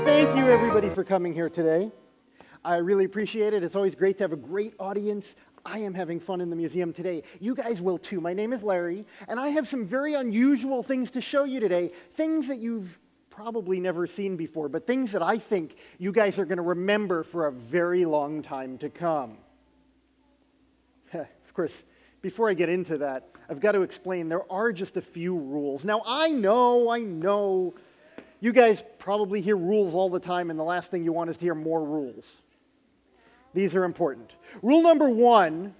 Thank you, everybody, for coming here today. I really appreciate it. It's always great to have a great audience. I am having fun in the museum today. You guys will too. My name is Larry, and I have some very unusual things to show you today, things that you've probably never seen before, but things that I think you guys are going to remember for a very long time to come. Of course, before I get into that, I've got to explain there are just a few rules. Now, I know, you guys probably hear rules all the time, and the last thing you want is to hear more rules. These are important. Rule number one,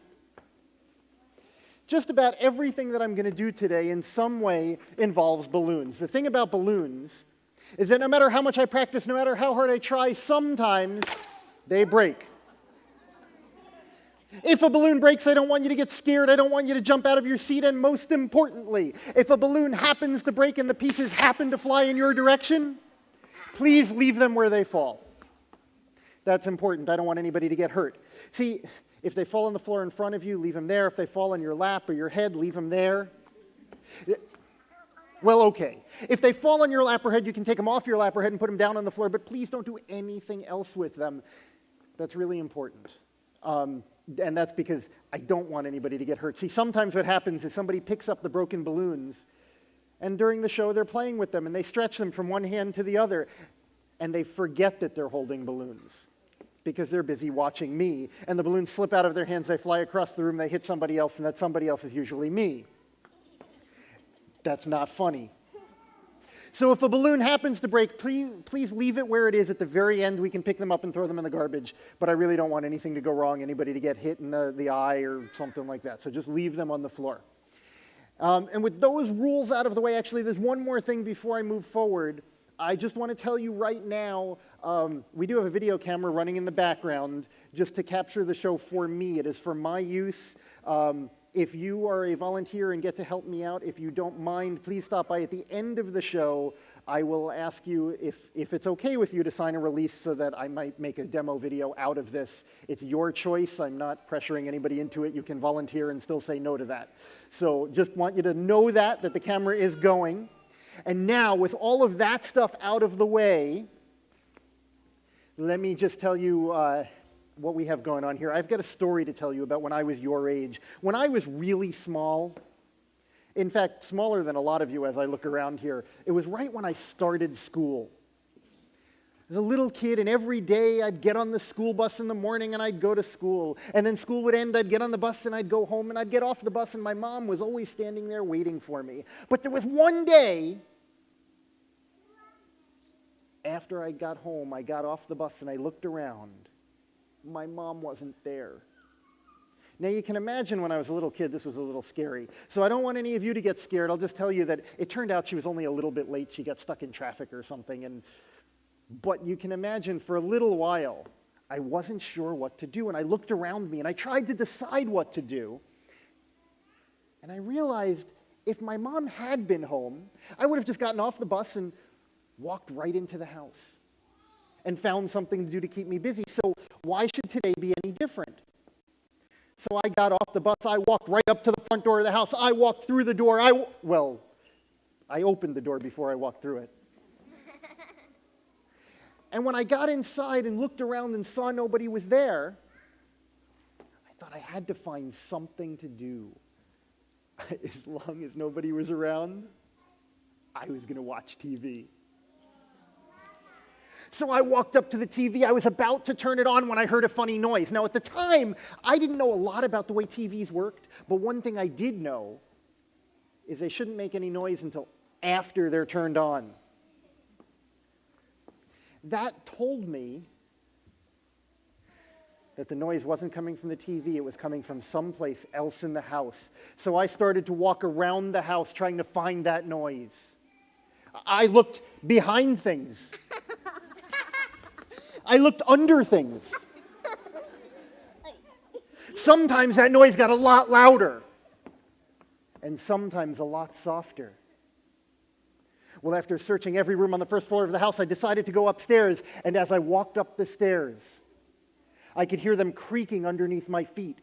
just about everything that I'm going to do today in some way involves balloons. The thing about balloons is that no matter how much I practice, no matter how hard I try, sometimes they break. If a balloon breaks, I don't want you to get scared. I don't want you to jump out of your seat. And most importantly, if a balloon happens to break and the pieces happen to fly in your direction, please leave them where they fall. That's important. I don't want anybody to get hurt. See, if they fall on the floor in front of you, leave them there. If they fall on your lap or your head, leave them there. Well, okay. If they fall on your lap or head, you can take them off your lap or head and put them down on the floor, but please don't do anything else with them. That's really important. And that's because I don't want anybody to get hurt. See, sometimes what happens is somebody picks up the broken balloons, and during the show they're playing with them, and they stretch them from one hand to the other, and they forget that they're holding balloons because they're busy watching me, and the balloons slip out of their hands, they fly across the room, they hit somebody else, and that somebody else is usually me. That's not funny. So if a balloon happens to break, please leave it where it is at the very end. We can pick them up and throw them in the garbage, but I really don't want anything to go wrong, anybody to get hit in the eye or something like that. So just leave them on the floor. And with those rules out of the way, actually, there's one more thing before I move forward. I just want to tell you right now, we do have a video camera running in the background just to capture the show for me. It is for my use. If you are a volunteer and get to help me out, if you don't mind, please stop by at the end of the show. I will ask you if it's okay with you to sign a release so that I might make a demo video out of this. It's your choice. I'm not pressuring anybody into it. You can volunteer and still say no to that. So just want you to know that the camera is going. And now, with all of that stuff out of the way, let me just tell you what we have going on here. I've got a story to tell you about when I was your age. When I was really small, in fact, smaller than a lot of you as I look around here, it was right when I started school. I was a little kid, and every day I'd get on the school bus in the morning and I'd go to school. And then school would end, I'd get on the bus and I'd go home, and I'd get off the bus and my mom was always standing there waiting for me. But there was one day, after I got home, I got off the bus and I looked around. My mom wasn't there. Now you can imagine when I was a little kid, this was a little scary. So I don't want any of you to get scared. I'll just tell you that it turned out she was only a little bit late. She got stuck in traffic or something. But you can imagine for a little while, I wasn't sure what to do. And I looked around me and I tried to decide what to do. And I realized if my mom had been home, I would have just gotten off the bus and walked right into the house and found something to do to keep me busy. So why should today be any different? So I got off the bus, I walked right up to the front door of the house, I walked through the door, I opened the door before I walked through it. And when I got inside and looked around and saw nobody was there, I thought I had to find something to do. As long as nobody was around, I was going to watch TV. So I walked up to the TV. I was about to turn it on when I heard a funny noise. Now, at the time, I didn't know a lot about the way TVs worked, but one thing I did know is they shouldn't make any noise until after they're turned on. That told me that the noise wasn't coming from the TV, it was coming from someplace else in the house. So I started to walk around the house trying to find that noise. I looked behind things. I looked under things. Sometimes that noise got a lot louder, and sometimes a lot softer. Well, after searching every room on the first floor of the house, I decided to go upstairs, and as I walked up the stairs, I could hear them creaking underneath my feet.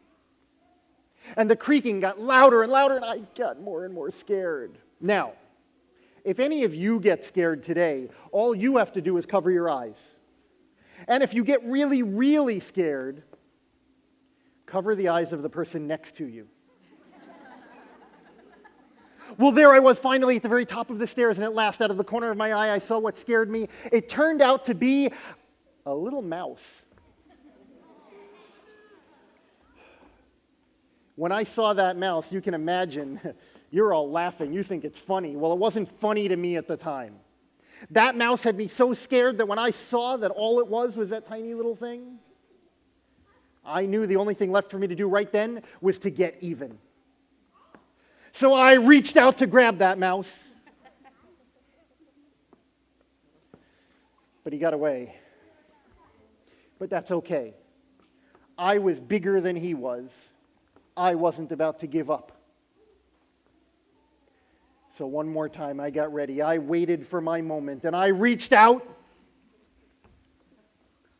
And the creaking got louder and louder, and I got more and more scared. Now, If any of you get scared today, all you have to do is cover your eyes. And if you get really, really scared, cover the eyes of the person next to you. Well, there I was finally at the very top of the stairs, and at last, out of the corner of my eye, I saw what scared me. It turned out to be a little mouse. When I saw that mouse, you can imagine, you're all laughing. You think it's funny. Well, it wasn't funny to me at the time. That mouse had me so scared that when I saw that all it was that tiny little thing, I knew the only thing left for me to do right then was to get even. So I reached out to grab that mouse. But he got away. But that's okay. I was bigger than he was. I wasn't about to give up. So one more time, I got ready. I waited for my moment, and I reached out.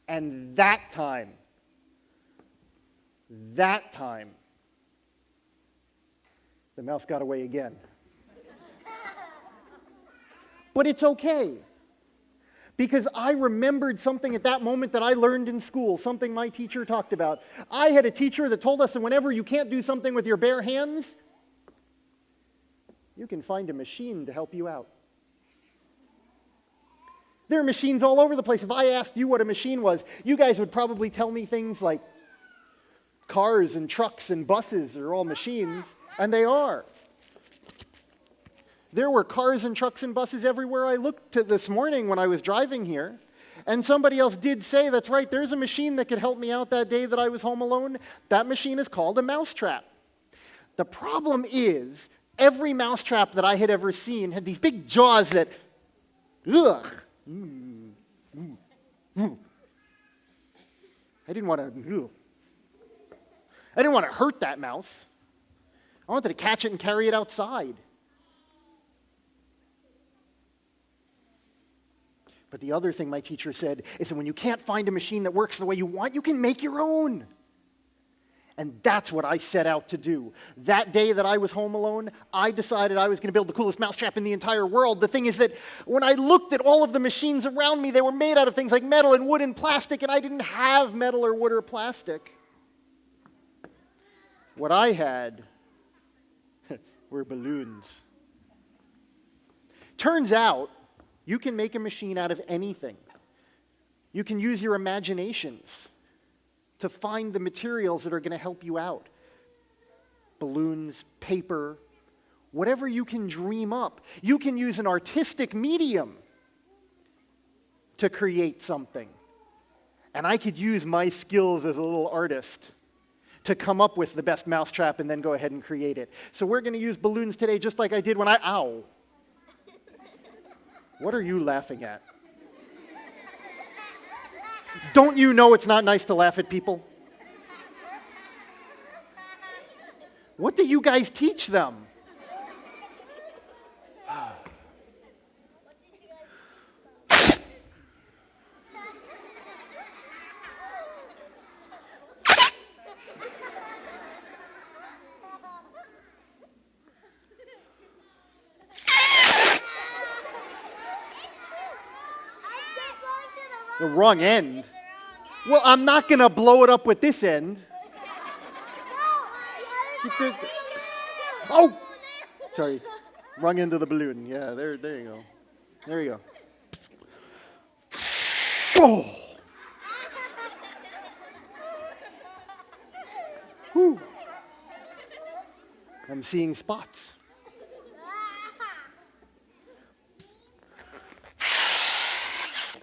And that time, the mouse got away again. But it's okay. Because I remembered something at that moment that I learned in school, something my teacher talked about. I had a teacher that told us that whenever you can't do something with your bare hands, you can find a machine to help you out. There are machines all over the place. If I asked you what a machine was, you guys would probably tell me things like cars and trucks and buses are all machines, and they are. There were cars and trucks and buses everywhere I looked this morning when I was driving here. And somebody else did say, that's right, there's a machine that could help me out that day that I was home alone. That machine is called a mousetrap. The problem is, every mousetrap that I had ever seen had these big jaws that, ugh. I didn't want to hurt that mouse. I wanted to catch it and carry it outside. But the other thing my teacher said is that when you can't find a machine that works the way you want, you can make your own. And that's what I set out to do. That day that I was home alone, I decided I was going to build the coolest mousetrap in the entire world. The thing is that when I looked at all of the machines around me, they were made out of things like metal and wood and plastic, and I didn't have metal or wood or plastic. What I had were balloons. Turns out, you can make a machine out of anything. You can use your imaginations to find the materials that are going to help you out. Balloons, paper, whatever you can dream up. You can use an artistic medium to create something. And I could use my skills as a little artist to come up with the best mousetrap and then go ahead and create it. So we're going to use balloons today just like I did when ow. What are you laughing at? Don't you know it's not nice to laugh at people? What do you guys teach them? The wrong end? Well, I'm not going to blow it up with this end. Oh! Sorry. Wrong end of the balloon. Yeah, there you go. There you go. Oh! Whew. I'm seeing spots.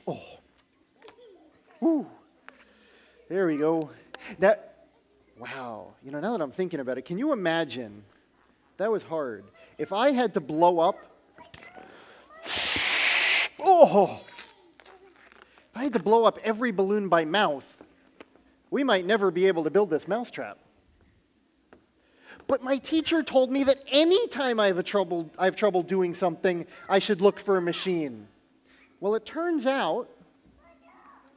Oh. Whew. There we go. Wow. You know, now that I'm thinking about it, can you imagine? That was hard. If I had to blow up, if I had to blow up every balloon by mouth, we might never be able to build this mousetrap. But my teacher told me that anytime I have trouble doing something, I should look for a machine. Well, it turns out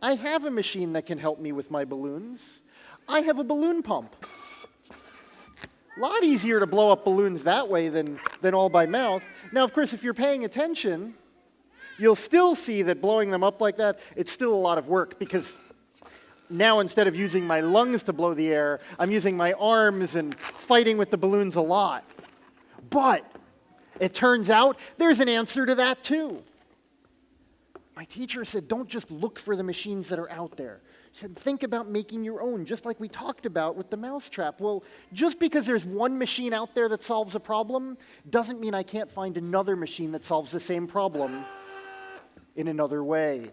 I have a machine that can help me with my balloons. I have a balloon pump. A lot easier to blow up balloons that way than all by mouth. Now, of course, if you're paying attention, you'll still see that blowing them up like that, it's still a lot of work, because now instead of using my lungs to blow the air, I'm using my arms and fighting with the balloons a lot. But it turns out there's an answer to that too. My teacher said, don't just look for the machines that are out there. She said, think about making your own, just like we talked about with the mousetrap. Well, just because there's one machine out there that solves a problem doesn't mean I can't find another machine that solves the same problem in another way.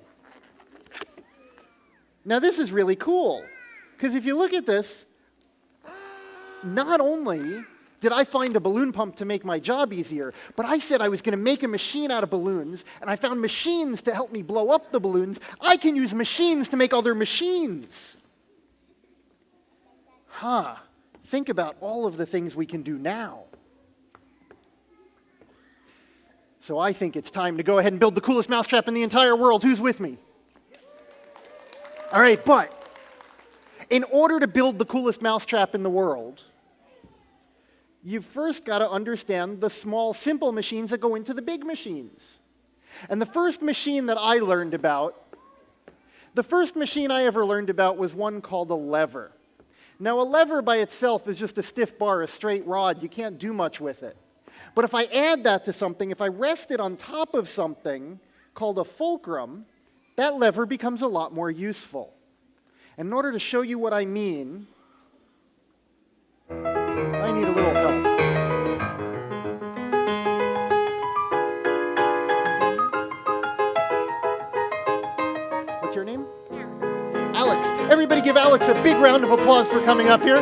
Now, this is really cool, because if you look at this, not only did I find a balloon pump to make my job easier, but I said I was going to make a machine out of balloons, and I found machines to help me blow up the balloons. I can use machines to make other machines. Think about all of the things we can do now. So I think it's time to go ahead and build the coolest mousetrap in the entire world. Who's with me? All right, but in order to build the coolest mousetrap in the world, you've first got to understand the small, simple machines that go into the big machines. And the first machine that I learned about, the first machine I ever learned about was one called a lever. Now, a lever by itself is just a stiff bar, a straight rod. You can't do much with it. But if I add that to something, if I rest it on top of something called a fulcrum, that lever becomes a lot more useful. And in order to show you what I mean, I need a little help. What's your name? Alex. Everybody give Alex a big round of applause for coming up here.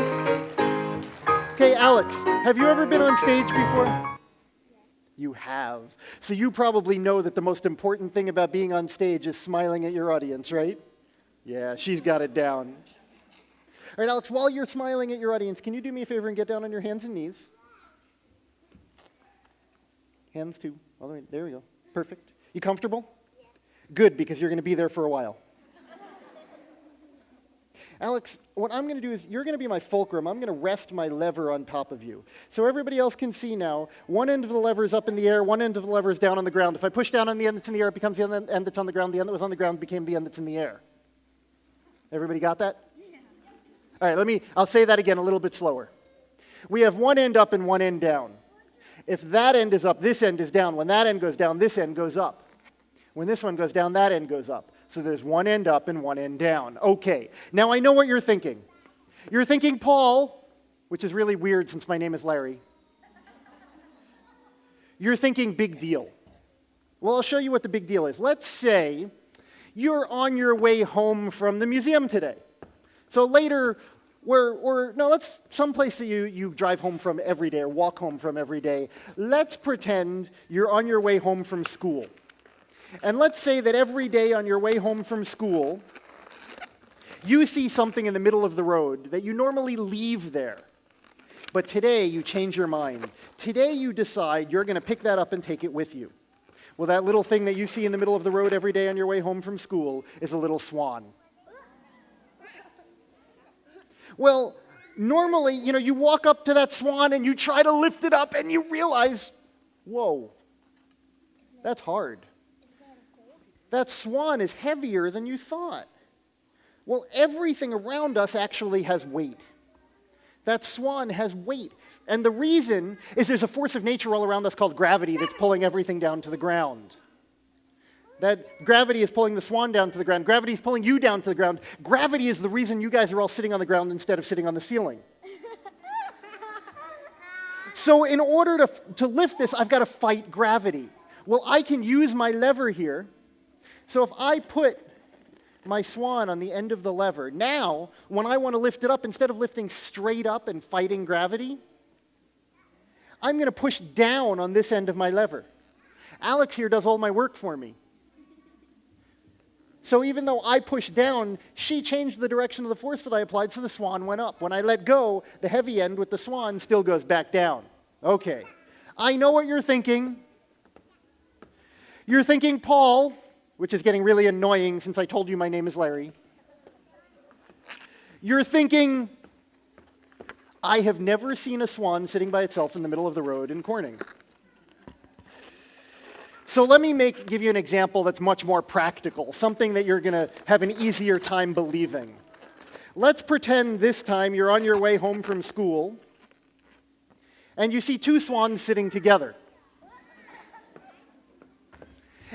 Okay, Alex, have you ever been on stage before? You have. So you probably know that the most important thing about being on stage is smiling at your audience, right? Yeah, she's got it down. All right, Alex, while you're smiling at your audience, can you do me a favor and get down on your hands and knees? Hands too. All right, there we go. Perfect. You comfortable? Yeah. Good, because you're going to be there for a while. Alex, what I'm going to do is, you're going to be my fulcrum. I'm going to rest my lever on top of you. So everybody else can see now, one end of the lever is up in the air, one end of the lever is down on the ground. If I push down on the end that's in the air, it becomes the end that's on the ground. The end that was on the ground became the end that's in the air. Everybody got that? Yeah. All right, I'll say that again a little bit slower. We have one end up and one end down. If that end is up, this end is down. When that end goes down, this end goes up. When this one goes down, that end goes up. So there's one end up and one end down. Okay, now I know what you're thinking. You're thinking, Paul, which is really weird since my name is Larry. You're thinking big deal. Well, I'll show you what the big deal is. Let's say you're on your way home from the museum today. So later, let's someplace that you drive home from every day or walk home from every day. Let's pretend you're on your way home from school. And let's say that every day on your way home from school, you see something in the middle of the road that you normally leave there. But today you change your mind. Today you decide you're going to pick that up and take it with you. Well, that little thing that you see in the middle of the road every day on your way home from school is a little swan. Well, normally, you walk up to that swan and you try to lift it up and you realize, whoa, that's hard. That swan is heavier than you thought. Well, everything around us actually has weight. That swan has weight. And the reason is there's a force of nature all around us called gravity that's pulling everything down to the ground. That gravity is pulling the swan down to the ground. Gravity is pulling you down to the ground. Gravity is the reason you guys are all sitting on the ground instead of sitting on the ceiling. So in order to lift this, I've got to fight gravity. Well, I can use my lever here. So if I put my swan on the end of the lever, now, when I want to lift it up, instead of lifting straight up and fighting gravity, I'm going to push down on this end of my lever. Alex here does all my work for me. So even though I pushed down, she changed the direction of the force that I applied, so the swan went up. When I let go, the heavy end with the swan still goes back down. Okay. I know what you're thinking. You're thinking, Paul, which is getting really annoying since I told you my name is Larry. You're thinking, I have never seen a swan sitting by itself in the middle of the road in Corning. So let me give you an example that's much more practical, something that you're going to have an easier time believing. Let's pretend this time you're on your way home from school, and you see two swans sitting together.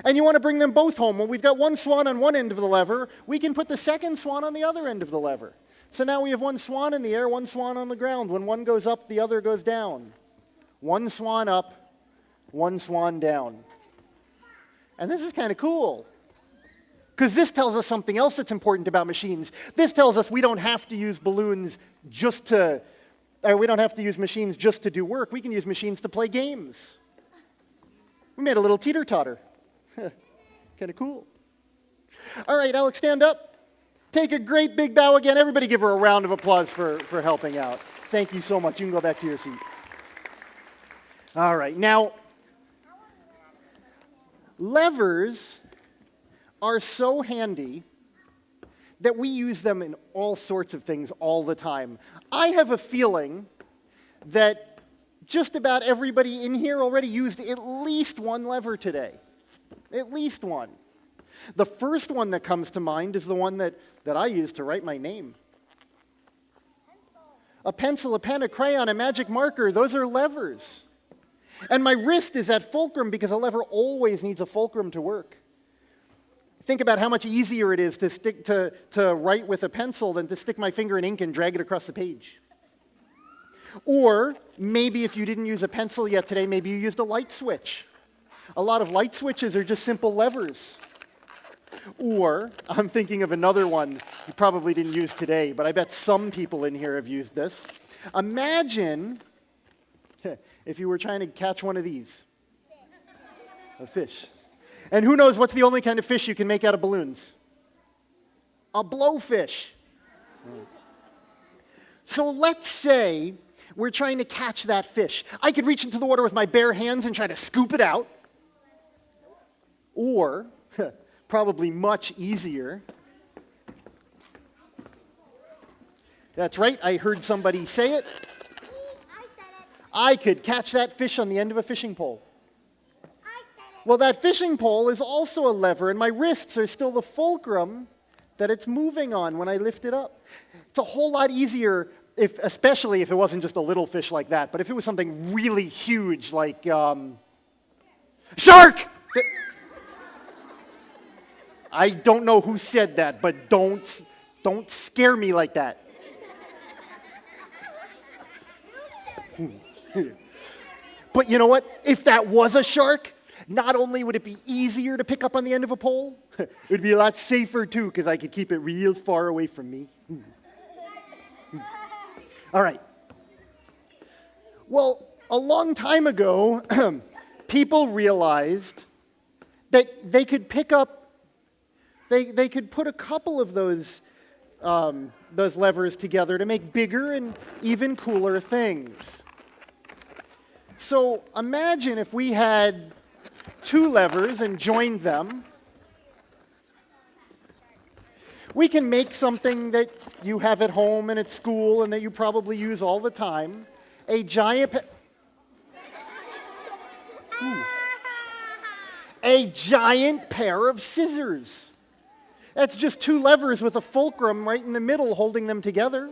And you want to bring them both home. Well, we've got one swan on one end of the lever. We can put the second swan on the other end of the lever. So now we have one swan in the air, one swan on the ground. When one goes up, the other goes down. One swan up, one swan down. And this is kind of cool, because this tells us something else that's important about machines. This tells us we don't have to use balloons we don't have to use machines just to do work. We can use machines to play games. We made a little teeter-totter. Kind of cool. All right, Alex, stand up. Take a great big bow again. Everybody give her a round of applause for helping out. Thank you so much. You can go back to your seat. All right, now, levers are so handy that we use them in all sorts of things all the time. I have a feeling that just about everybody in here already used at least one lever today. At least one. The first one that comes to mind is the one that I use to write my name. A pencil, a pen, a crayon, a magic marker, those are levers. And my wrist is at fulcrum because a lever always needs a fulcrum to work. Think about how much easier it is to write with a pencil than to stick my finger in ink and drag it across the page. Or maybe if you didn't use a pencil yet today, maybe you used a light switch. A lot of light switches are just simple levers. Or, I'm thinking of another one you probably didn't use today, but I bet some people in here have used this. Imagine if you were trying to catch one of these. A fish. And who knows what's the only kind of fish you can make out of balloons? A blowfish. So let's say we're trying to catch that fish. I could reach into the water with my bare hands and try to scoop it out. Or, probably much easier, that's right, I heard somebody say it. I could catch that fish on the end of a fishing pole. Well, that fishing pole is also a lever, and my wrists are still the fulcrum that it's moving on when I lift it up. It's a whole lot easier, especially if it wasn't just a little fish like that, but if it was something really huge like shark! I don't know who said that, but don't scare me like that. But you know what? If that was a shark, not only would it be easier to pick up on the end of a pole, it would be a lot safer too, because I could keep it real far away from me. All right. Well, a long time ago, people realized that they could pick up, they could put a couple of those levers together to make bigger and even cooler things. So imagine if we had two levers and joined them. We can make something that you have at home and at school and that you probably use all the time. A giant pair of scissors. That's just two levers with a fulcrum right in the middle holding them together.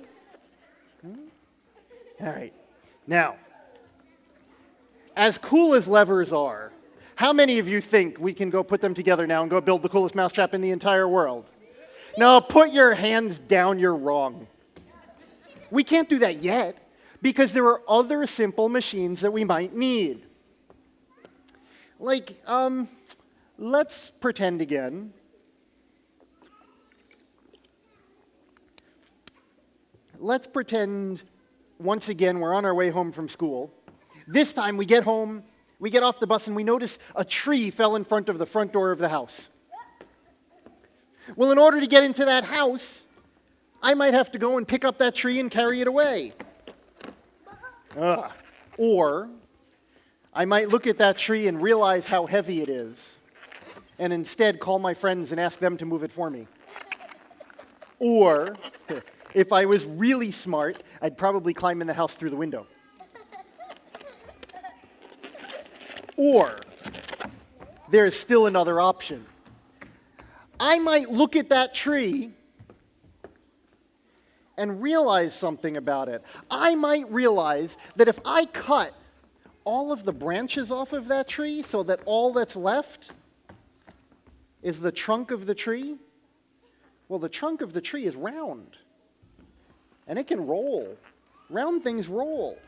All right. Now, as cool as levers are, how many of you think we can go put them together now and go build the coolest mousetrap in the entire world? No, put your hands down, you're wrong. We can't do that yet because there are other simple machines that we might need. Like, let's pretend again. Let's pretend once again we're on our way home from school. This time we get home, we get off the bus, and we notice a tree fell in front of the front door of the house. Well, in order to get into that house, I might have to go and pick up that tree and carry it away. Or I might look at that tree and realize how heavy it is, and instead call my friends and ask them to move it for me. Or If I was really smart, I'd probably climb in the house through the window. Or, there's still another option. I might look at that tree and realize something about it. I might realize that if I cut all of the branches off of that tree so that all that's left is the trunk of the tree, well, the trunk of the tree is round. And it can roll. Round things roll.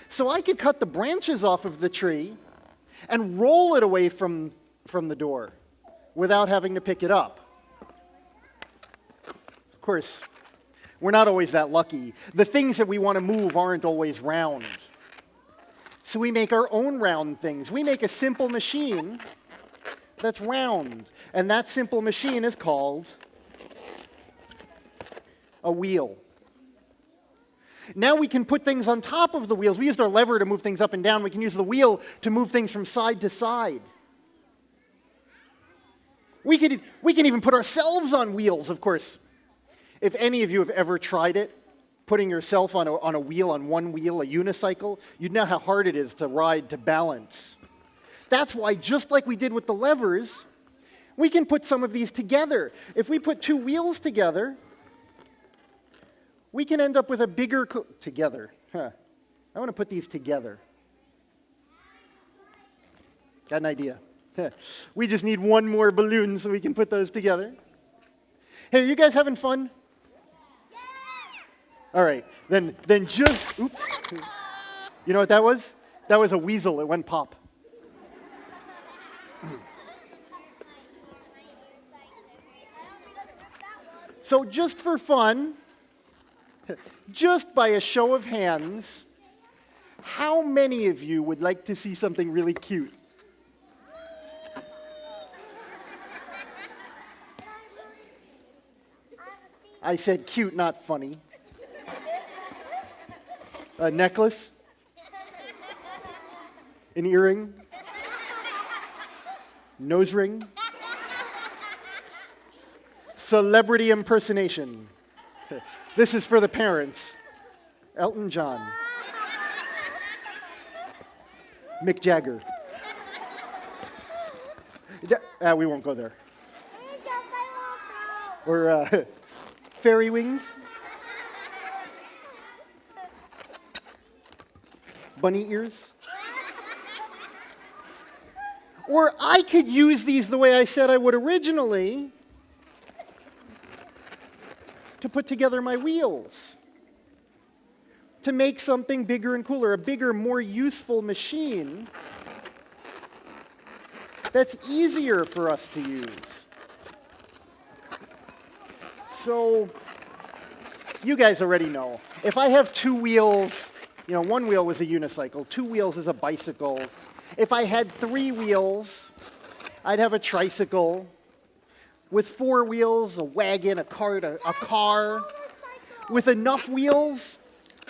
So I could cut the branches off of the tree and roll it away from the door without having to pick it up. Of course, we're not always that lucky. The things that we want to move aren't always round. So we make our own round things. We make a simple machine that's round. And that simple machine is called a wheel. Now we can put things on top of the wheels. We used our lever to move things up and down. We can use the wheel to move things from side to side. We can even put ourselves on wheels, of course. If any of you have ever tried it, putting yourself on a wheel, on one wheel, a unicycle, you'd know how hard it is to ride, to balance. That's why, just like we did with the levers, we can put some of these together. If we put two wheels together, we can end up with a bigger together. I want to put these together. Got an idea. We just need one more balloon so we can put those together. Hey, are you guys having fun? All right, then just, oops. You know what that was? That was a weasel. It went pop. So just for fun, just by a show of hands, how many of you would like to see something really cute? I said cute, not funny. A necklace? An earring? Nose ring? Celebrity impersonation. This is for the parents. Elton John. Mick Jagger. We won't go there. Or fairy wings. Bunny ears. Or I could use these the way I said I would originally to put together my wheels, to make something bigger and cooler, a bigger, more useful machine that's easier for us to use. So, you guys already know. If I have two wheels, one wheel was a unicycle, two wheels is a bicycle. If I had three wheels, I'd have a tricycle. With four wheels, a wagon, a cart, a car. With enough wheels,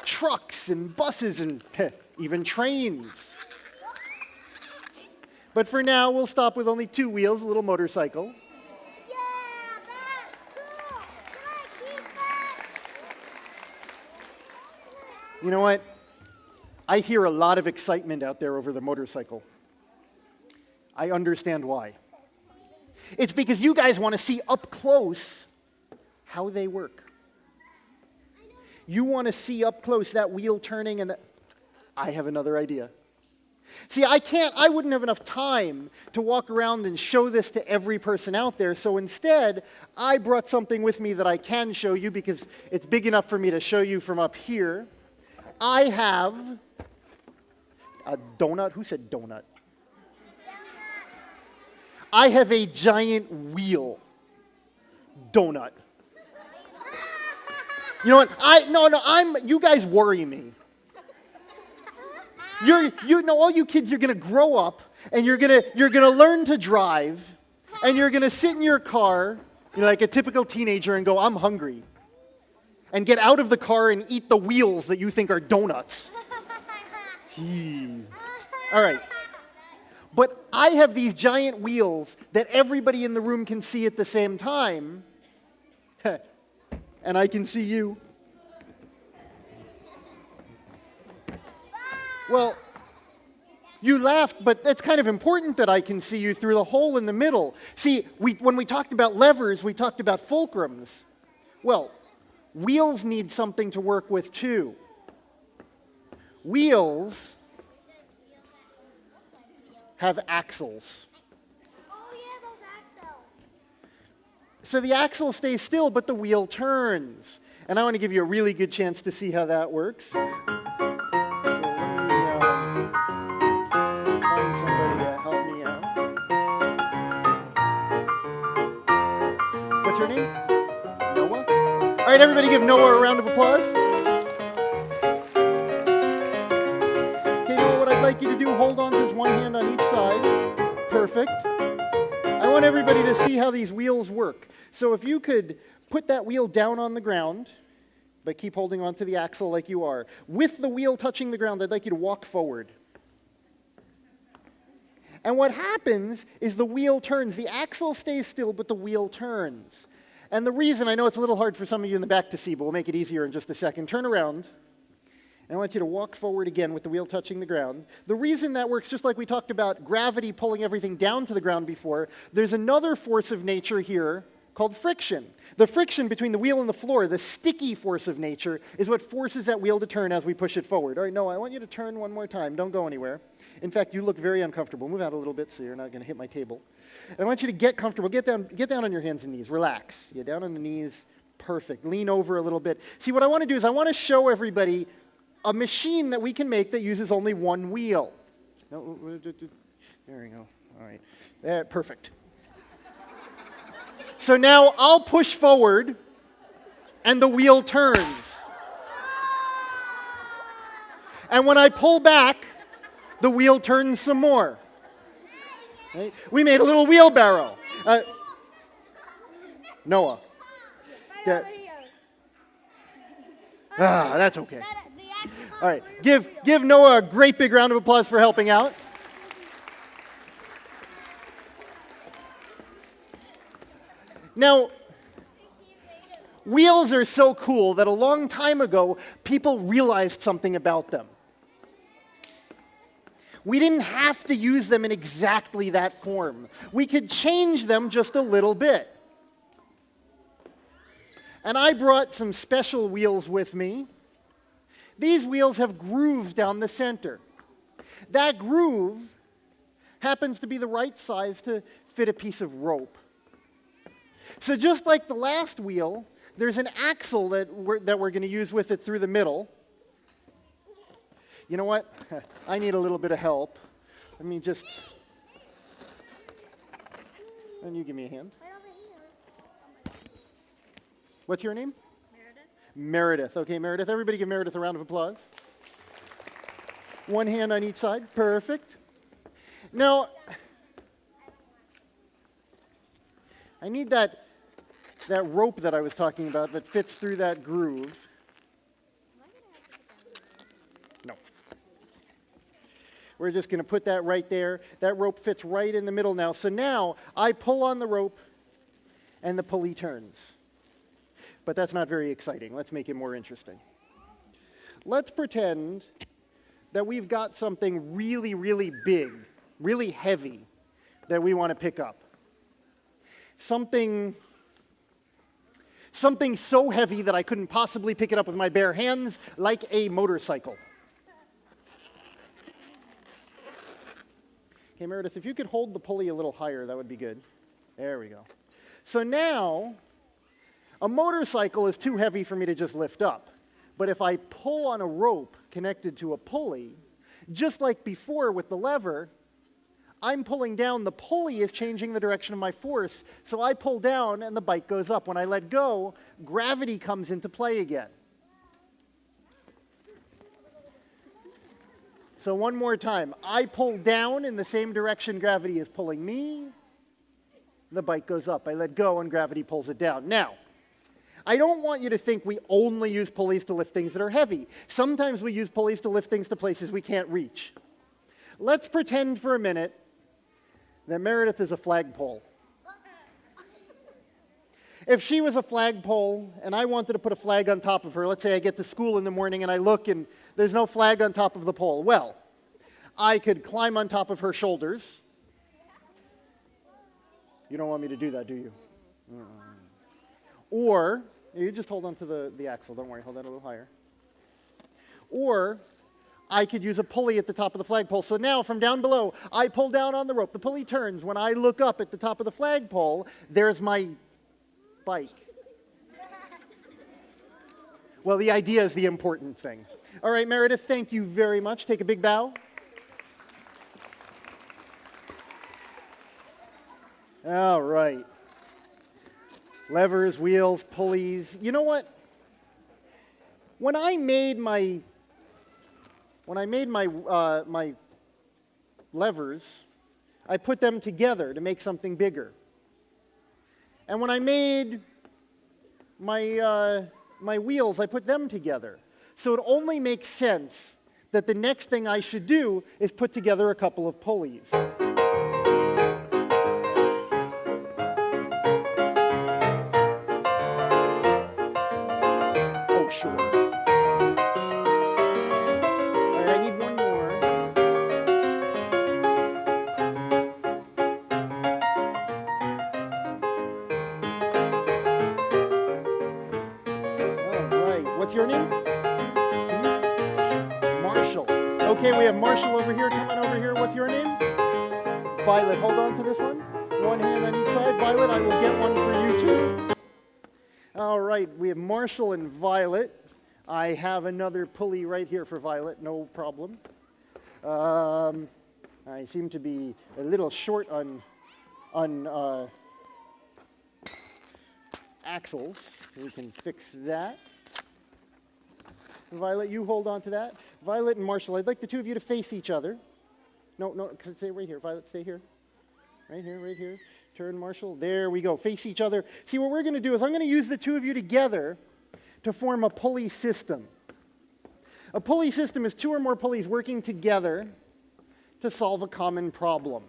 trucks and buses and even trains. But for now, we'll stop with only two wheels, a little motorcycle. Yeah, that's cool. Can I keep that? You know what? I hear a lot of excitement out there over the motorcycle. I understand why. It's because you guys want to see up close how they work. You want to see up close that wheel turning and I have another idea. See, I wouldn't have enough time to walk around and show this to every person out there, so instead, I brought something with me that I can show you because it's big enough for me to show you from up here. I have a donut. Who said donut? I have a giant wheel donut. You know what? You guys worry me. All you kids, you're gonna grow up and you're gonna learn to drive, and you're gonna sit in your car, like a typical teenager, and go, "I'm hungry," and get out of the car and eat the wheels that you think are donuts. All right. But I have these giant wheels that everybody in the room can see at the same time, and I can see you. Well, you laughed, but it's kind of important that I can see you through the hole in the middle. See, when we talked about levers, we talked about fulcrums. Well, wheels need something to work with too. Wheels have axles. Oh yeah, those axles. So the axle stays still, but the wheel turns. And I want to give you a really good chance to see how that works. So let me find somebody to help me out. What's your name? Noah? All right, everybody give Noah a round of applause. Okay, Noah, what I'd like you to do, hold on to just one hand on each side. Perfect. I want everybody to see how these wheels work. So if you could put that wheel down on the ground, but keep holding on to the axle like you are. With the wheel touching the ground, I'd like you to walk forward. And what happens is the wheel turns. The axle stays still, but the wheel turns. And the reason, I know it's a little hard for some of you in the back to see, but we'll make it easier in just a second. Turn around. And I want you to walk forward again with the wheel touching the ground. The reason that works, just like we talked about gravity pulling everything down to the ground before, there's another force of nature here called friction. The friction between the wheel and the floor, the sticky force of nature, is what forces that wheel to turn as we push it forward. All right, Noah, I want you to turn one more time. Don't go anywhere. In fact, you look very uncomfortable. Move out a little bit so you're not going to hit my table. And I want you to get comfortable. Get down on your hands and knees. Relax. Yeah, down on the knees. Perfect. Lean over a little bit. See, what I want to do is I want to show everybody a machine that we can make that uses only one wheel. There we go. All right. Perfect. So now I'll push forward, and the wheel turns. And when I pull back, the wheel turns some more. Right? We made a little wheelbarrow. Noah. Right over here. That's okay. The axle All right, give Noah a great big round of applause for helping out. Now, wheels are so cool that a long time ago, people realized something about them. We didn't have to use them in exactly that form. We could change them just a little bit. And I brought some special wheels with me. These wheels have grooves down the center. That groove happens to be the right size to fit a piece of rope. So just like the last wheel, there's an axle that we're going to use with it through the middle. You know what? I need a little bit of help. Let me just... And you give me a hand. right over here. What's your name? Meredith. Meredith. Okay, Meredith. Everybody give Meredith a round of applause. One hand on each side. Perfect. Now, I need that rope that I was talking about that fits through that groove. No. We're just going to put that right there. That rope fits right in the middle now. So now I pull on the rope and the pulley turns. But that's not very exciting. Let's make it more interesting. Let's pretend that we've got something really, really big, really heavy that we want to pick up. Something so heavy that I couldn't possibly pick it up with my bare hands, like a motorcycle. Okay, Meredith, if you could hold the pulley a little higher, that would be good. There we go. So now, a motorcycle is too heavy for me to just lift up. But if I pull on a rope connected to a pulley, just like before with the lever, I'm pulling down, the pulley is changing the direction of my force, so I pull down and the bike goes up. When I let go, gravity comes into play again. So one more time, I pull down in the same direction gravity is pulling me, the bike goes up. I let go and gravity pulls it down. Now, I don't want you to think we only use pulleys to lift things that are heavy. Sometimes we use pulleys to lift things to places we can't reach. Let's pretend for a minute that Meredith is a flagpole. If she was a flagpole and I wanted to put a flag on top of her, let's say I get to school in the morning and I look and There's no flag on top of the pole. Well, I could climb on top of her shoulders. You don't want me to do that, do you? Or, you just hold on to the axle, don't worry, hold that a little higher. Or, I could use a pulley at the top of the flagpole. So now, from down below, I pull down on the rope. The pulley turns. When I look up at the top of the flagpole, there's my bike. Well, the idea is the important thing. All right, Meredith, thank you very much. Take a big bow. All right. Levers, wheels, pulleys. You know what? When I made my my levers, I put them together to make something bigger. And when I made my my wheels, I put them together. So it only makes sense that the next thing I should do is put together a couple of pulleys. Oh, sure. All right, I need one more. All right, what's your name? Marshall. Okay, we have Marshall over here. Come on over here. What's your name? Violet. Hold on to this one. One hand on each side. Violet, I will get one for you too. All right, we have Marshall and Violet. I have another pulley right here for Violet. No problem. I seem to be a little short on axles. We can fix that. Violet, you hold on to that. Violet and Marshall, I'd like the two of you to face each other. No, stay right here. Violet, stay here. Right here, right here. Turn, Marshall. There we go. Face each other. See, what we're going to do is I'm going to use the two of you together to form a pulley system. A pulley system is two or more pulleys working together to solve a common problem.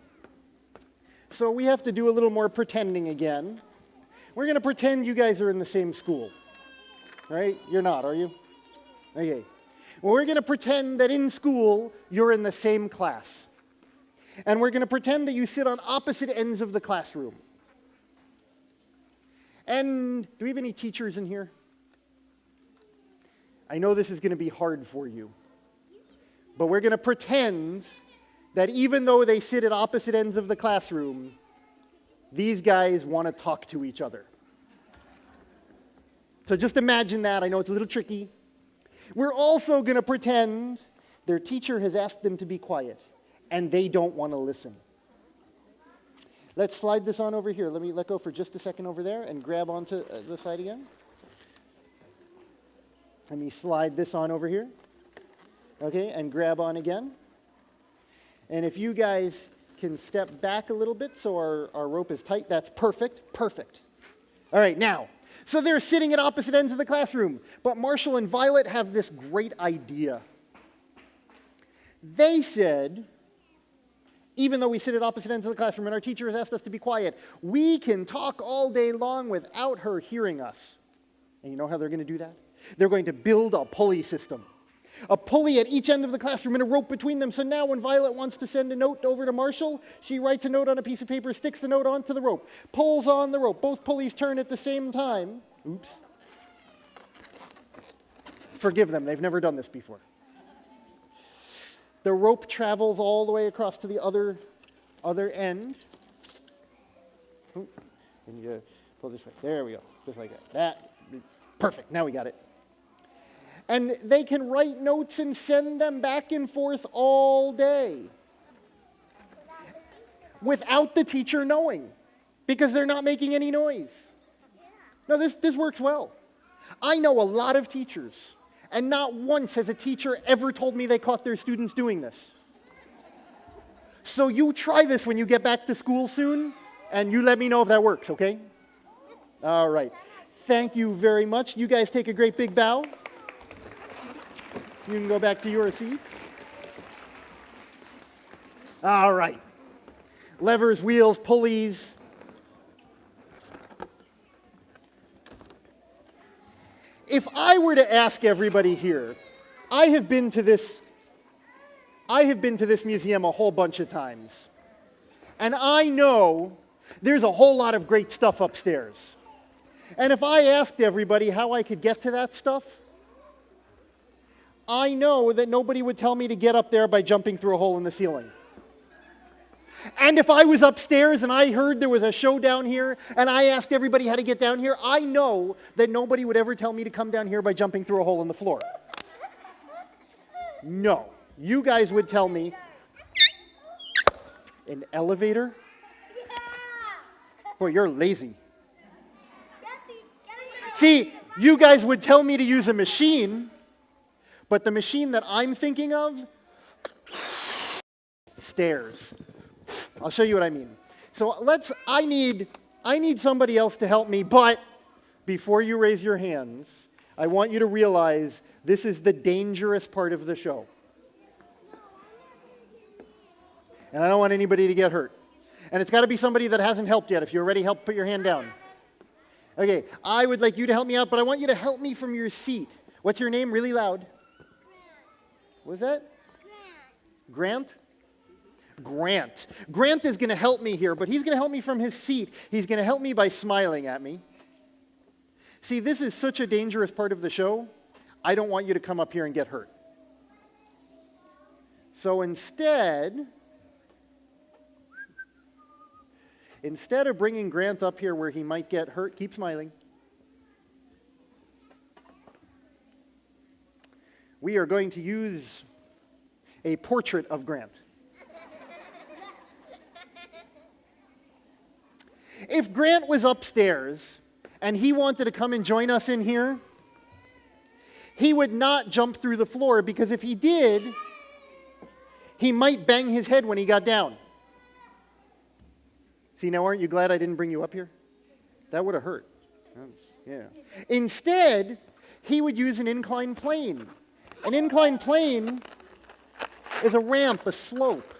So we have to do a little more pretending again. We're going to pretend you guys are in the same school. Right? You're not, are you? Okay. Well, we're going to pretend that in school you're in the same class. And we're going to pretend that you sit on opposite ends of the classroom. And do we have any teachers in here? I know this is going to be hard for you. But we're going to pretend that even though they sit at opposite ends of the classroom, these guys want to talk to each other. So just imagine that. I know it's a little tricky. We're also going to pretend their teacher has asked them to be quiet, and they don't want to listen. Let's slide this on over here. Let me let go for just a second over there and grab onto the side again. Let me slide this on over here. Okay, and grab on again. And if you guys can step back a little bit so our rope is tight, that's perfect. Perfect. All right, now, so they're sitting at opposite ends of the classroom, but Marshall and Violet have this great idea. They said, even though we sit at opposite ends of the classroom and our teacher has asked us to be quiet, we can talk all day long without her hearing us. And you know how they're going to do that? They're going to build a pulley system. A pulley at each end of the classroom and a rope between them. So now when Violet wants to send a note over to Marshall, she writes a note on a piece of paper, sticks the note onto the rope, pulls on the rope. Both pulleys turn at the same time. Oops. Forgive them. They've never done this before. The rope travels all the way across to the other end. And you pull this way. There we go. Just like that. Perfect. Now we got it. And they can write notes and send them back and forth all day without the teacher knowing, because they're not making any noise. No, this works well. I know a lot of teachers, and not once has a teacher ever told me they caught their students doing this. So you try this when you get back to school soon, and you let me know if that works, okay? All right. Thank you very much. You guys take a great big bow. You can go back to your seats. All right. Levers, wheels, pulleys. If I were to ask everybody here, I have been to this museum a whole bunch of times. And I know there's a whole lot of great stuff upstairs. And if I asked everybody how I could get to that stuff, I know that nobody would tell me to get up there by jumping through a hole in the ceiling. And if I was upstairs and I heard there was a show down here and I asked everybody how to get down here, I know that nobody would ever tell me to come down here by jumping through a hole in the floor. No. You guys would tell me, an elevator? Boy, you're lazy. See, you guys would tell me to use a machine, but the machine that I'm thinking of, stairs. I'll show you what I mean. So I need somebody else to help me, but before you raise your hands, I want you to realize this is the dangerous part of the show. And I don't want anybody to get hurt. And it's got to be somebody that hasn't helped yet. If you already helped, put your hand down. Okay, I would like you to help me out, but I want you to help me from your seat. What's your name? Really loud. What was that? Grant? Grant. Grant is going to help me here, but he's going to help me from his seat. He's going to help me by smiling at me. See, this is such a dangerous part of the show. I don't want you to come up here and get hurt. So instead of bringing Grant up here where he might get hurt, keep smiling. We are going to use a portrait of Grant. If Grant was upstairs and he wanted to come and join us in here, he would not jump through the floor, because if he did, he might bang his head when he got down. See, now aren't you glad I didn't bring you up here? That would have hurt. Yeah. Instead, he would use an inclined plane. An inclined plane is a ramp, a slope,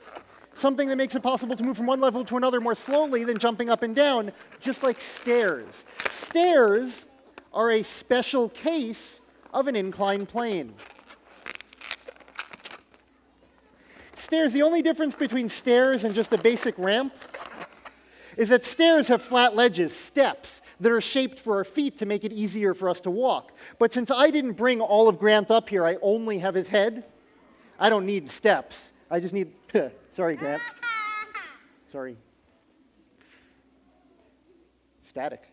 something that makes it possible to move from one level to another more slowly than jumping up and down, just like stairs. Stairs are a special case of an inclined plane. Stairs, the only difference between stairs and just a basic ramp is that stairs have flat ledges, steps, that are shaped for our feet to make it easier for us to walk. But since I didn't bring all of Grant up here, I only have his head, I don't need steps. I just need, sorry, Grant. Sorry. Static.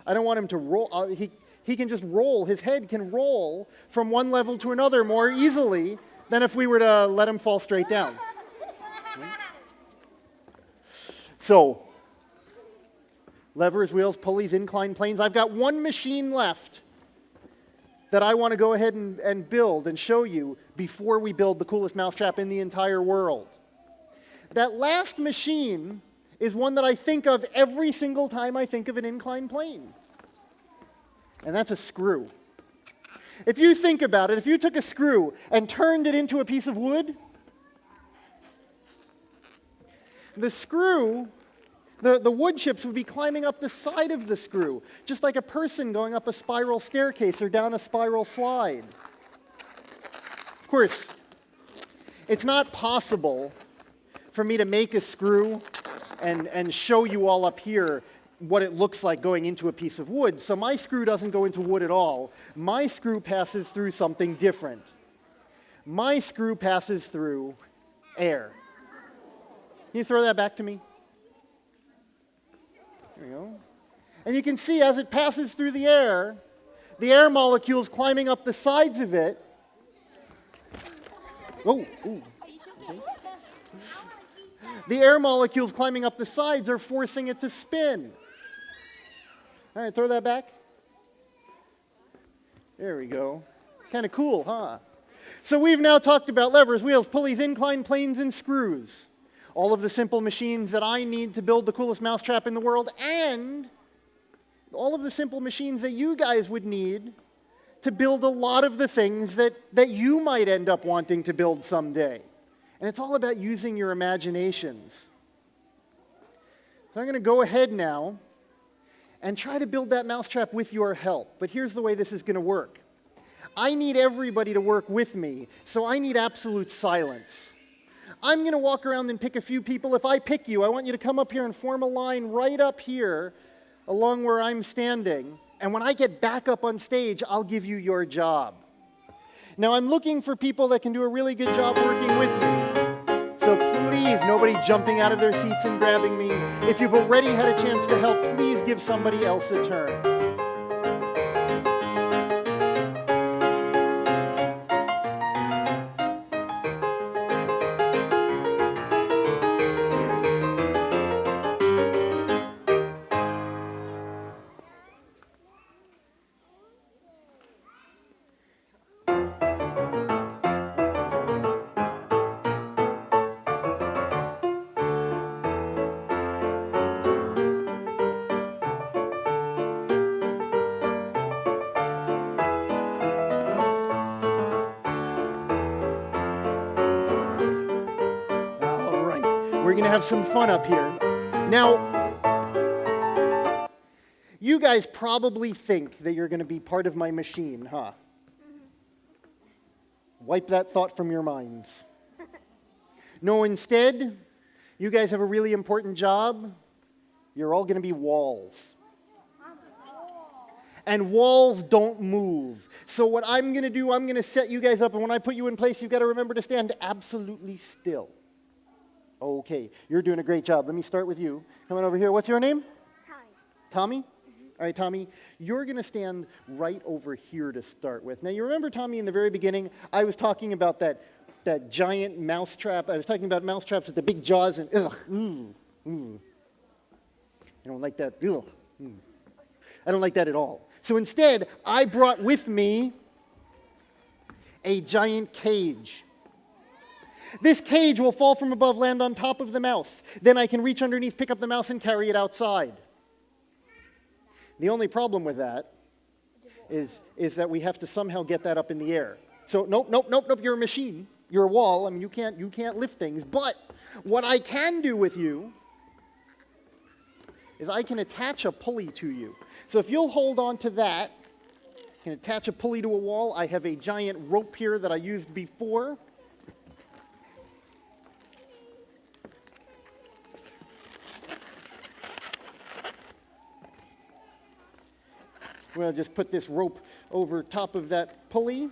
I don't want him to roll. He can just roll. His head can roll from one level to another more easily than if we were to let him fall straight down. So, levers, wheels, pulleys, inclined planes. I've got one machine left that I want to go ahead and build and show you before we build the coolest mousetrap in the entire world. That last machine is one that I think of every single time I think of an inclined plane. And that's a screw. If you think about it, if you took a screw and turned it into a piece of wood, the screw, the wood chips would be climbing up the side of the screw, just like a person going up a spiral staircase or down a spiral slide. Of course, it's not possible for me to make a screw and show you all up here what it looks like going into a piece of wood. So my screw doesn't go into wood at all. My screw passes through something different. My screw passes through air. Can you throw that back to me? There we go. And you can see as it passes through the air molecules climbing up the sides of it. Oh, ooh. Okay. The air molecules climbing up the sides are forcing it to spin. All right, throw that back. There we go. Kind of cool, huh? So we've now talked about levers, wheels, pulleys, inclined planes, and screws. All of the simple machines that I need to build the coolest mousetrap in the world, and all of the simple machines that you guys would need to build a lot of the things that you might end up wanting to build someday. And it's all about using your imaginations. So I'm going to go ahead now and try to build that mousetrap with your help. But here's the way this is going to work. I need everybody to work with me, so I need absolute silence. I'm going to walk around and pick a few people. If I pick you, I want you to come up here and form a line right up here along where I'm standing. And when I get back up on stage, I'll give you your job. Now, I'm looking for people that can do a really good job working with me. So please, nobody jumping out of their seats and grabbing me. If you've already had a chance to help, please give somebody else a turn. We're going to have some fun up here. Now, you guys probably think that you're going to be part of my machine, huh? Wipe that thought from your minds. No, instead, you guys have a really important job. You're all going to be walls. And walls don't move. So what I'm going to do, I'm going to set you guys up, and when I put you in place, you've got to remember to stand absolutely still. Okay, you're doing a great job. Let me start with you. Come on over here. What's your name? Tommy. Tommy? All right, Tommy, you're going to stand right over here to start with. Now, you remember, Tommy, in the very beginning, I was talking about that giant mouse trap. I was talking about mouse traps with the big jaws and, I don't like that. I don't like that at all. So instead, I brought with me a giant cage. This cage will fall from above, land on top of the mouse. Then I can reach underneath, pick up the mouse, and carry it outside. The only problem with that is that we have to somehow get that up in the air. So nope, you're a machine. You're a wall. I mean, you can't lift things. But what I can do with you is I can attach a pulley to you. So if you'll hold on to that, I can attach a pulley to a wall. I have a giant rope here that I used before. We'll just put this rope over top of that pulley.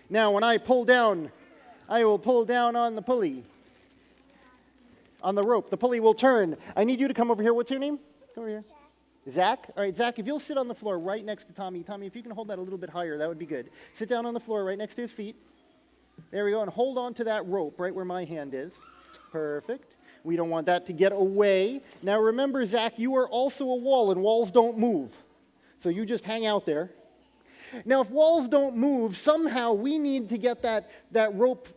Now, when I pull down, I will pull down on the pulley, on the rope. The pulley will turn. I need you to come over here. What's your name? Come over here. Zach? All right, Zach, if you'll sit on the floor right next to Tommy. Tommy, if you can hold that a little bit higher, that would be good. Sit down on the floor right next to his feet. There we go, and hold on to that rope right where my hand is. Perfect. We don't want that to get away. Now, remember, Zach, you are also a wall, and walls don't move. So you just hang out there. Now, if walls don't move, somehow we need to get that rope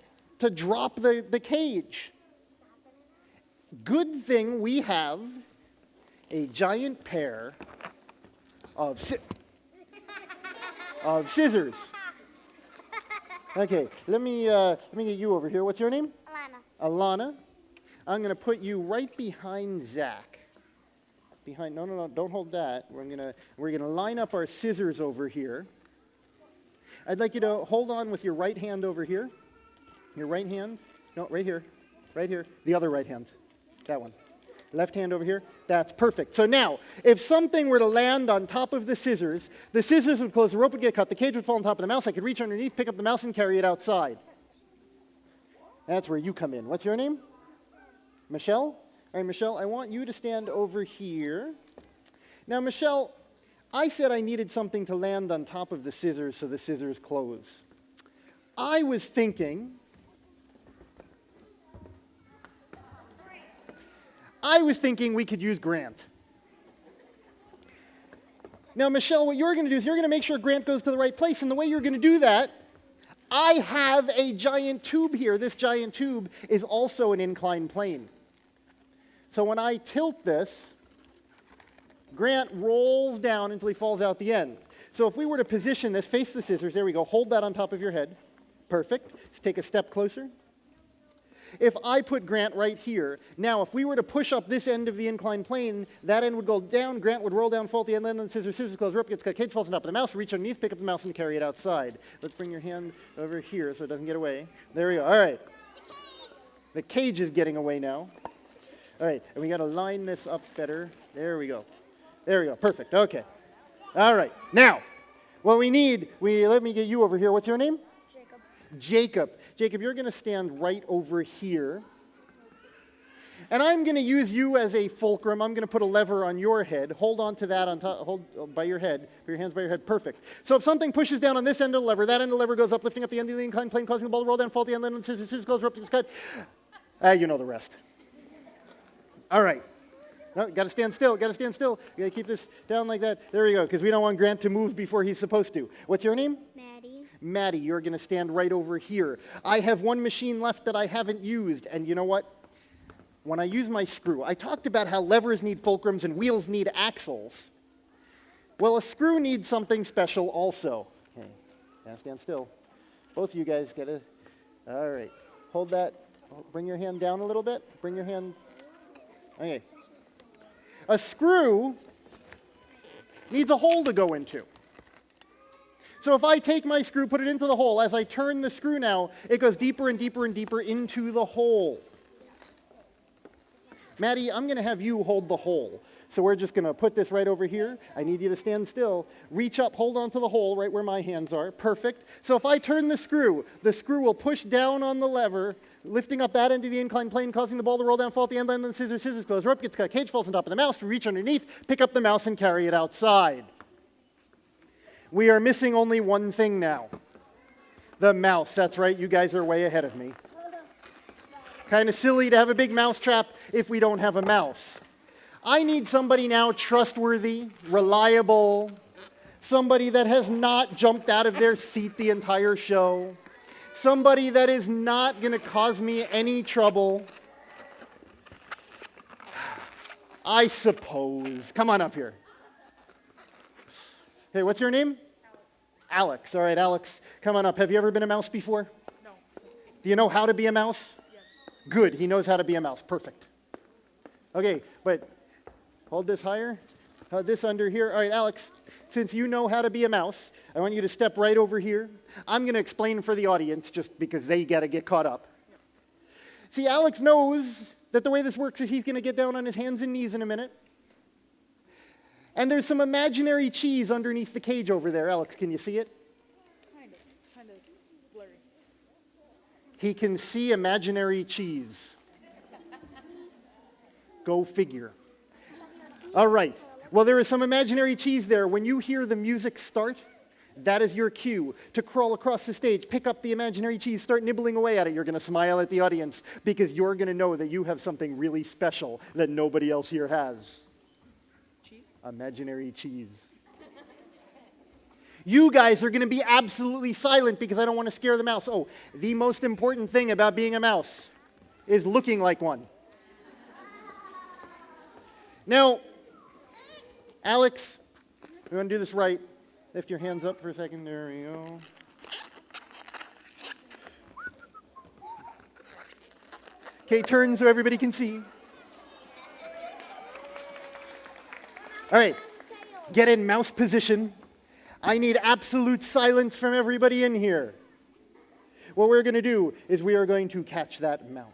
to drop the cage. Good thing we have a giant pair of scissors. Okay, let me get you over here. What's your name? Alana. Alana. I'm going to put you right behind Zach. No, don't hold that. We're gonna line up our scissors over here. I'd like you to hold on with your right hand over here. Your right hand. No, right here. Right here. The other right hand. That one. Left hand over here. That's perfect. So now, if something were to land on top of the scissors would close, the rope would get cut, the cage would fall on top of the mouse, I could reach underneath, pick up the mouse, and carry it outside. That's where you come in. What's your name? Michelle? All right, Michelle, I want you to stand over here. Now, Michelle, I said I needed something to land on top of the scissors so the scissors close. I was thinking we could use Grant. Now, Michelle, what you're going to do is you're going to make sure Grant goes to the right place, and the way you're going to do that, I have a giant tube here. This giant tube is also an inclined plane. So when I tilt this, Grant rolls down until he falls out the end. So if we were to position this, face the scissors, there we go, hold that on top of your head. Perfect. Let's take a step closer. if I put Grant right here, now if we were to push up this end of the inclined plane, that end would go down, Grant would roll down, fall at the end, then scissors close, rope gets cut, cage falls on top of the mouse, reach underneath, pick up the mouse, and carry it outside. Let's bring your hand over here so it doesn't get away. There we go. All right. The cage is getting away now. All right, and we got to line this up better. There we go. There we go. Perfect. Okay. All right. Now, what we need, let me get you over here. What's your name? Jacob. Jacob, you're going to stand right over here. And I'm going to use you as a fulcrum. I'm going to put a lever on your head. Hold on to that on top, hold by your head. Put your hands by your head. Perfect. So if something pushes down on this end of the lever, that end of the lever goes up, lifting up the end of the inclined plane, causing the ball to roll down, fall at the end, then scissors close, rope gets cut. You know the rest. All right. No, got to stand still. Got to stand still. You got to keep this down like that. There we go, because we don't want Grant to move before he's supposed to. What's your name? Maddie. Maddie, you're going to stand right over here. I have one machine left that I haven't used, and you know what? When I use my screw, I talked about how levers need fulcrums and wheels need axles. Well, a screw needs something special also. Okay, now stand still. Both of you guys got to, all right. Hold that, bring your hand down a little bit. Bring your hand, okay. A screw needs a hole to go into. So if I take my screw, put it into the hole, as I turn the screw now, it goes deeper and deeper and deeper into the hole. Maddie, I'm going to have you hold the hole. So we're just going to put this right over here. I need you to stand still. Reach up, hold on to the hole right where my hands are. Perfect. So if I turn the screw will push down on the lever, lifting up that end of the inclined plane, causing the ball to roll down, fall at the end, then scissors close, rope gets cut, cage falls on top of the mouse, reach underneath, pick up the mouse and carry it outside. We are missing only one thing now. The mouse. That's right, you guys are way ahead of me. Kind of silly to have a big mouse trap if we don't have a mouse. I need somebody now trustworthy, reliable, somebody that has not jumped out of their seat the entire show, somebody that is not going to cause me any trouble. I suppose. Come on up here. Hey, what's your name? Alex. All right, Alex, come on up. Have you ever been a mouse before? No. Do you know how to be a mouse? Yes. Good. He knows how to be a mouse. Perfect. Okay, but hold this higher. Hold this under here. All right, Alex, since you know how to be a mouse, I want you to step right over here. I'm going to explain for the audience just because they got to get caught up. See, Alex knows that the way this works is he's going to get down on his hands and knees in a minute. And there's some imaginary cheese underneath the cage over there. Alex, can you see it? Kind of blurry. He can see imaginary cheese. Go figure. All right. Well, there is some imaginary cheese there. When you hear the music start, that is your cue to crawl across the stage, pick up the imaginary cheese, start nibbling away at it. You're going to smile at the audience because you're going to know that you have something really special that nobody else here has. Imaginary cheese. You guys are going to be absolutely silent because I don't want to scare the mouse. Oh, the most important thing about being a mouse is looking like one. Now, Alex, we want to do this right. Lift your hands up for a second. There we go. Okay, turn so everybody can see. All right, get in mouse position. I need absolute silence from everybody in here. What we're going to do is we are going to catch that mouse.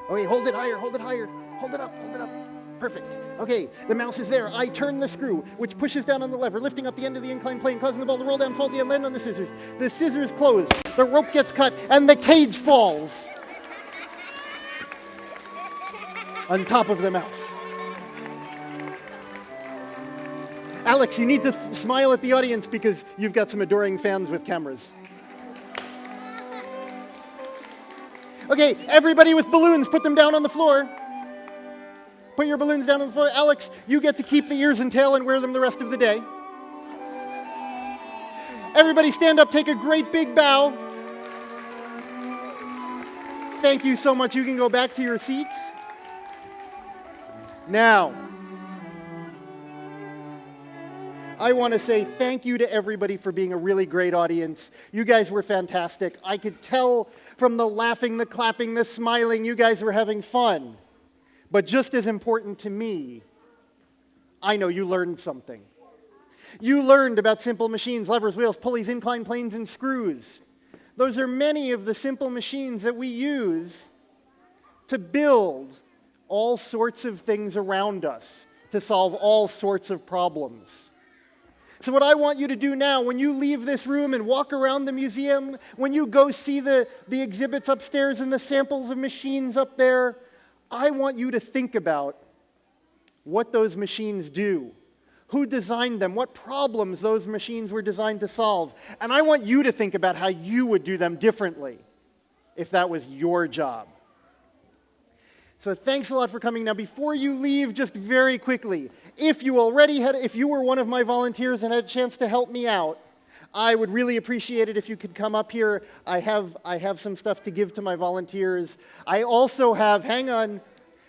Okay, hold it higher, hold it higher. Hold it up, hold it up. Perfect. Okay, the mouse is there. I turn the screw, which pushes down on the lever, lifting up the end of the inclined plane, causing the ball to roll down, fall at the end, land on the scissors. The scissors close, the rope gets cut, and the cage falls on top of the mouse. Alex, you need to smile at the audience because you've got some adoring fans with cameras. Okay, everybody with balloons, put them down on the floor. Put your balloons down on the floor. Alex, you get to keep the ears and tail and wear them the rest of the day. Everybody stand up, take a great big bow. Thank you so much. You can go back to your seats. Now, I want to say thank you to everybody for being a really great audience. You guys were fantastic. I could tell from the laughing, the clapping, the smiling, you guys were having fun. But just as important to me, I know you learned something. You learned about simple machines, levers, wheels, pulleys, inclined planes, and screws. Those are many of the simple machines that we use to build all sorts of things around us, to solve all sorts of problems. So what I want you to do now, when you leave this room and walk around the museum, when you go see the exhibits upstairs and the samples of machines up there, I want you to think about what those machines do, who designed them, what problems those machines were designed to solve. And I want you to think about how you would do them differently if that was your job. So thanks a lot for coming. Now, before you leave, just very quickly, if you were one of my volunteers and had a chance to help me out, I would really appreciate it if you could come up here. I have some stuff to give to my volunteers. I also have, hang on,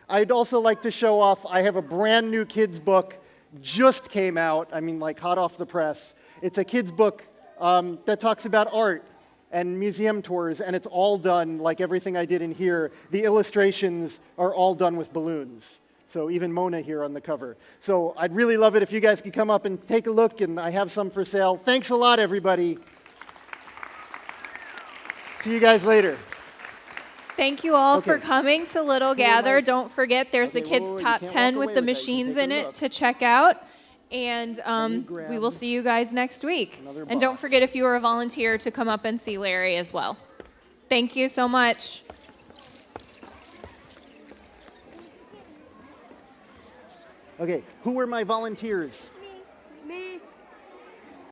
I'd also like to show off, I have a brand new kids book, just came out, I mean like hot off the press. It's a kids book that talks about art and museum tours, and it's all done like everything I did in here. The illustrations are all done with balloons. So even Mona here on the cover. So I'd really love it if you guys could come up and take a look, and I have some for sale. Thanks a lot, everybody. See you guys later. Thank you all for Okay. coming to Little Who am Gather. I? Don't forget, there's Okay, the Kids whoa, you Top can't 10 walk with away the with that. You can machines take in a it look. to check out. And me we grab will see you guys next week. another And don't box. forget, if you are a volunteer, to come up and see Larry as well. Thank you so much. Okay, who were my volunteers? Me.